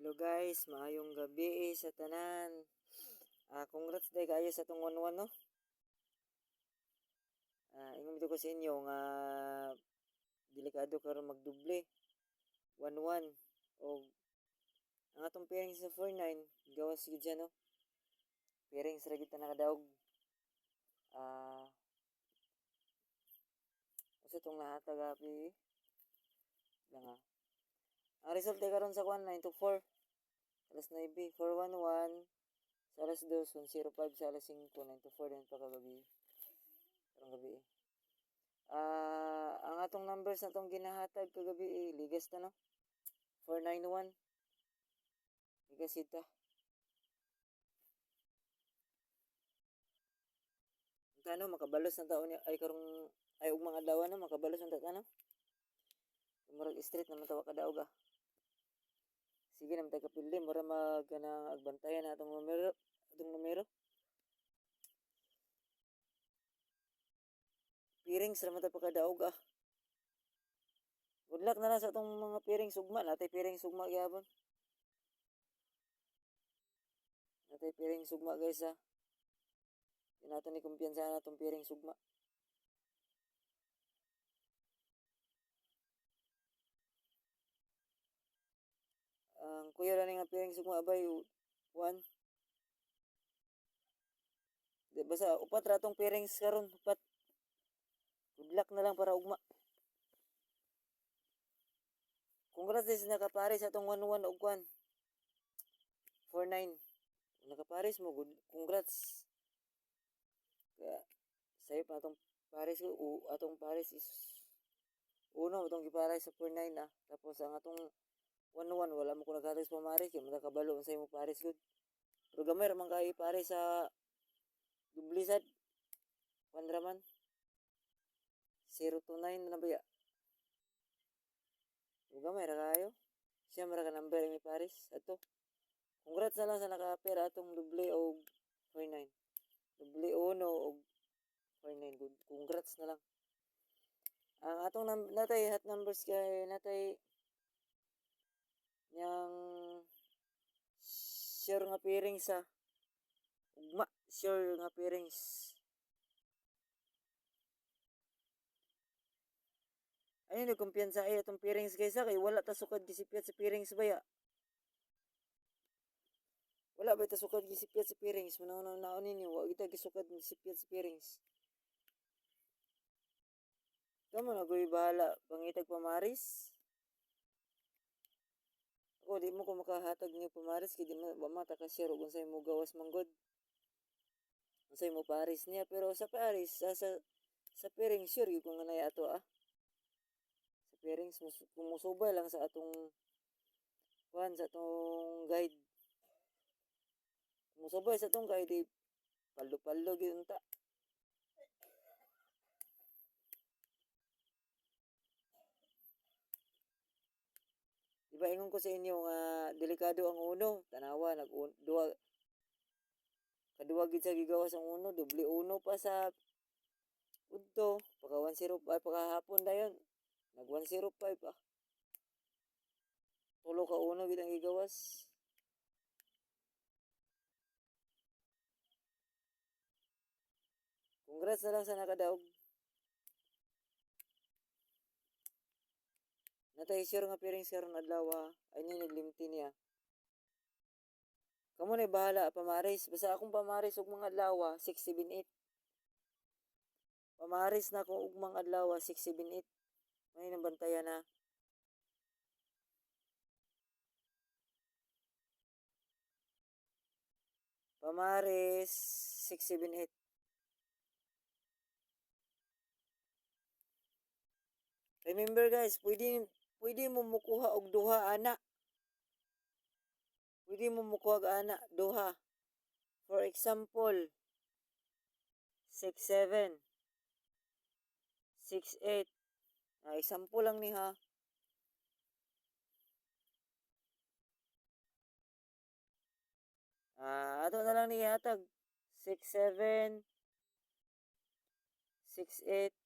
Hello guys, maayong gabi sa tanan. Congrats day kayo sa tong 1-1 no. Ingom dito ko sa inyo nga delikado karon magduble. 1-1 og ang atong pairing sa 4-9 gawas gyud siya no. Pairing sa gid ta nakadaog. Usa tong nahatag api lang Ang result ay karon sa 9-4. Alas 9, 4-1-1. Sa alas 2, 1-0-5 sa alas 5, 9-4 din pa kagabi. Karong gabi ang atong numbers na itong ginahatag kagabi ligas ta no. 491. Ligas ita. Tano makabalos na taon ay karong ay ug mga adlaw na makabalos na ta no. Murag street naman tawa kadaog Sige naman tayo kapildi mura magkanang agbantayan na atong numero. Pirings naman tayo pagkadaog Good luck na lang sa itong mga piring sugma. Natay piring sugma gyapon. Natay piring sugma guys Nato ni kumpiyansa na itong piring sugma. Ang kuya na nga piring sugma abay 1. Di basta upat ratong pirings karon upat. Good luck na lang para ugma. Congrats din sa nakapares atong 1-1 og 1. 4-9. Nakapares mo, good. Congrats. Kaya, sayo pa atong pares ko. Atong pares is uno, atong gipares sa 4-9 Tapos ang atong 1-1, wala mo ko nagkatags pamares. Kaya matakabalo ang sayo mo pares good. Pero gamay ramang kayo pares sa dublisad. Pandraman. 0-9 na ba ya? Gamay ra kayo. Siya mara ka number ni pares. Ato. Congrats na lang sa nakapera atong doble o 4-9. Doble 1 o 4-9. Good. Congrats na lang. Ang atong natay hot numbers kay natay yang sure nga pairing sa ugma. Sure nga pairings. Ayun ni kumpiyansa ay atong pairings kaysa kay wala ta sukad gisipyat sa pairings baya. Wala ba ita sukad gisipyat sa pairings? Manaw naon ninyo, wa kita gisukad gisipyat sa pairings. Kamo na goy bahala pangitag pamaris. Ako di mo ko makahatag niyo pamaris kay di mo mata ka share kung say mo gawas manggod. Unsay mo paris niya pero sa paris sa pairing sure yung kung nanay ato sa pairings kumusubay lang sa atong sa atong guide kumusubay sa atong guide palo gyud ta. Diba ingon ko sa inyo nga delikado ang uno tanawa kaduwa gid sa gigawas ang uno doble uno pa sa udto pagka 105 pagkahapon dayon nag 105 tulo ka uno gid ang gigawas. Congrats na lang sa nakadaog. Natay sure nga pairings karon adlaw ay ni naglimti niya. Kamo na bahala pamaris basta akong pamaris og mga adlaw 678. Pamaris na ko og mga adlaw 678. May nabantayan na. Pamaris 678. Remember guys, pwede mo mukuha og duha ana. Pwede mo mukuha og ana duha. For example, 6-7, 6-8. Example lang ni ato na lang ni hatag 6-7, 6-8,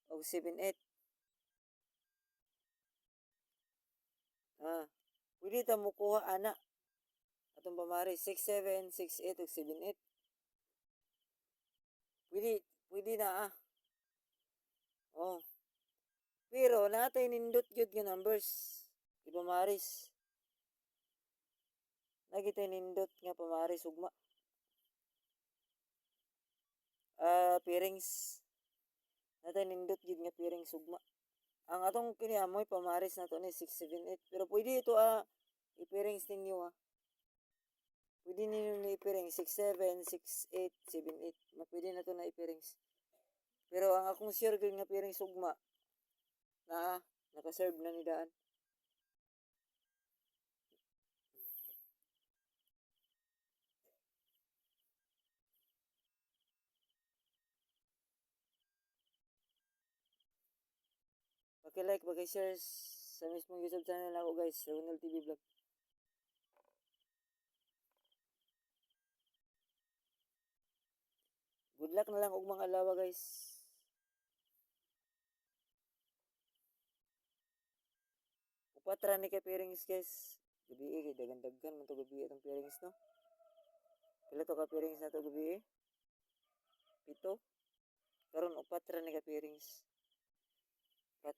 o 7-8. Pwede ta mo kuha ana atong pamaris 6-7, 6-8 ug 7-8. Pwede na Oh. Pero natay nindot gyud nga numbers. Ipamaris. Nagitay nindot nga pamaris ugma. Pairings. Natay nindot gyud nga pairings ugma. Ang atong kini amoy pamaris nato ni 6-7-8. Pero pwede ito i-pairings ninyo Pwede ninyo na i-pairings 6-7, 6-8, 7-8. Pwede na to na i-pairings. Pero ang akong sure gyud nga pairings ugma naka-serve na ni daan. Paki-like, paki-share sa mismong YouTube channel ako guys, Ronald TV Vlog. Good luck na lang og mga lawa guys. Upat ra ni kay pairings guys. Gabi kay dagan-dagan man to gabi atong pairings no. Pila to ka pairings na to gabi 7. Karon upat ra ni ka pairings. 4.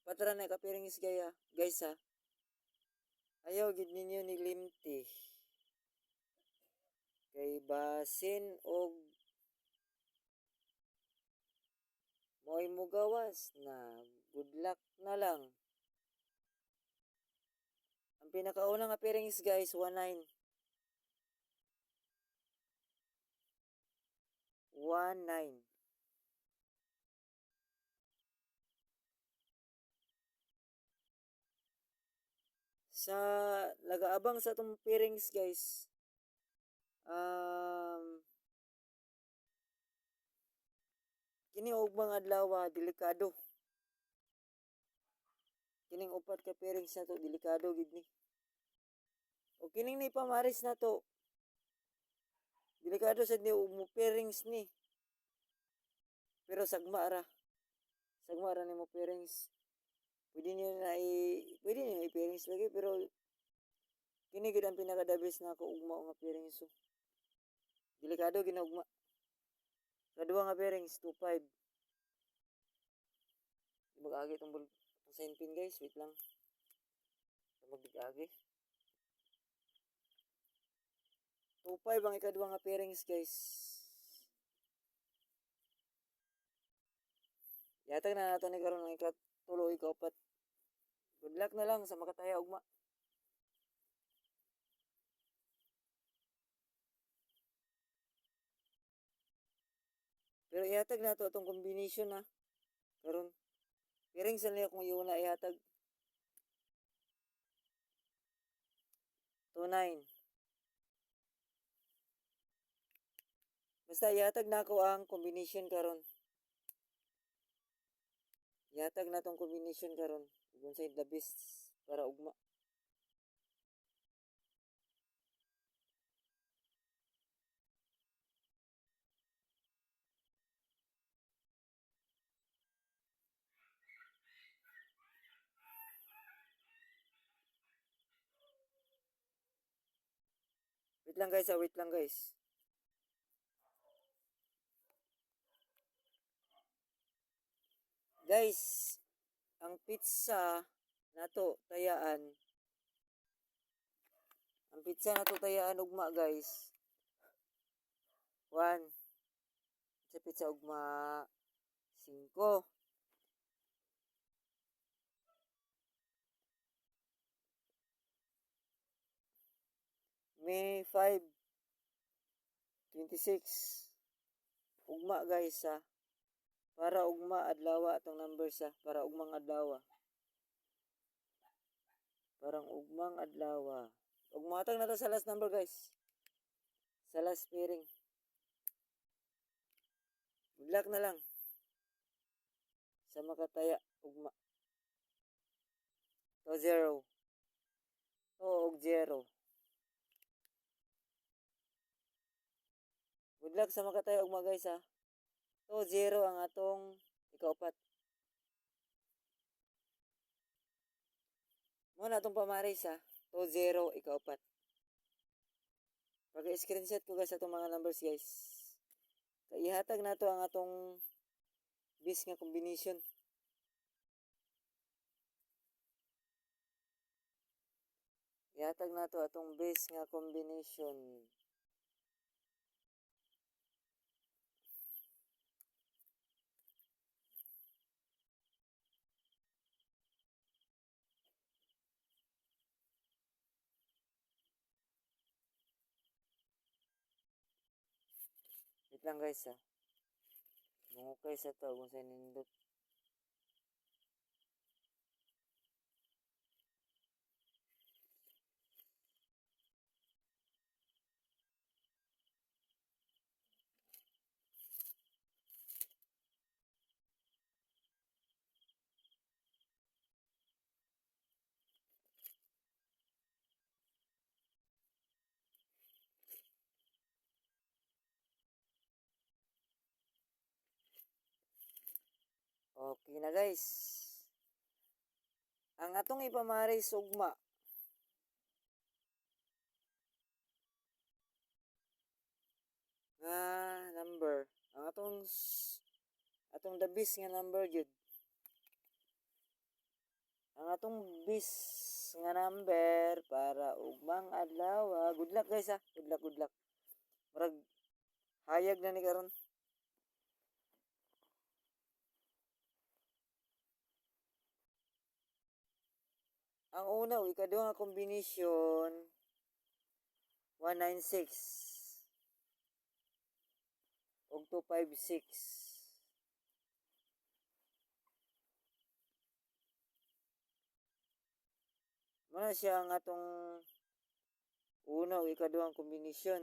Upat ra ni ka pairings gaya guys Ayaw gid ninyo ni limti. Kay basin og mo'y mugawas na. Good luck na lang. Ang pinakauna nga pairings guys 19. 19. Sa nagaabang sa atong pairings guys. Kini og mga adlaw delikado. Kining upat ka pairings na to delikado gid ni. O kining ni pamaris na to delikado sad ni og mo pairings ni. Pero sagma ra ni mo pairings. Pwede niyo i-pairings lagi pero kini gid ang pinaka-the best na ako ugma nga pairings delikado ginugma. Kadua nga pairings 2-5. Mag-agi tong sign pin guys, wait lang. Mag-agi. 2-5 ang ikadua nga pairings guys. Yatag na nato ni karon ang ikatulo ikaupat. Good luck na lang sa makataya ugma. Pero ihatag na to itong combination karon piring sa niya kung iuna ihatag 2-9. Basta ihatag na ako ang combination karon. Ihatag na tong combination karon. Kung sa the best para ugma. Wait lang guys, wait lang guys. Guys, ang pizza nato tayaan. Ang pizza nato tayaan ugma guys. 1. Sa pizza ugma 5. May 5. 26. Ugma guys para ugma adlaw atong numbers para ugmang adlaw. Parang ugmang adlaw. Ugmatang na to sa last number guys. Sa last pairing. Good luck na lang. Sa makataya ugma. To 0. Og 0. Good luck sa makatayo ugma guys ha. 2-0 ang atong ikaupat. Mo na atong pamaris ha. 2-0 ikaupat. Pag-screenshot ko guys atong mga numbers guys. Ihatag na to ang atong bis nga combination. Ihatag na to atong bis nga combination. Wait lang guys ha. Mungukay sa to kung saan nindot. Okay na guys. Ang atong ipamaris ugma nga number. Ang atong the bis nga number gyud. Ang atong bis nga number para ugmang adlaw. Good luck guys ha. Good luck, good luck. Murag hayag na ni karon. Ang una, ikaduha nga combination 196 ug 256. Muna siya ang atong una o ikaduhang kombinasyon.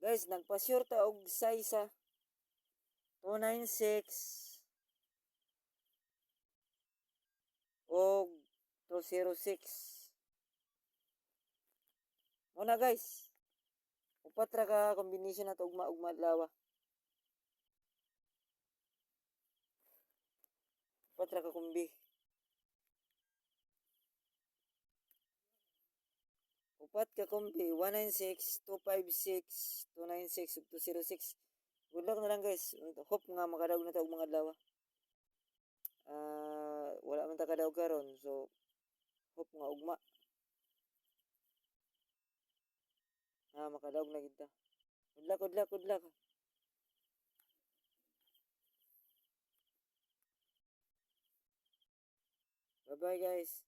Guys, nagpa-sure ta og size sa 296 og 206. Muna guys. Upat ra ka combination na ugma-ugma adlaw. Upat ra ka kombi. Upat ka kombi 196, 256, 296 ug 206. Good luck na lang guys. Hope nga makadaog na ta og mga adlaw. Wala man ta kadaog karon, so hope nga ugma. Makadaog na gid ta. Good luck, good luck, good luck. Bye-bye guys.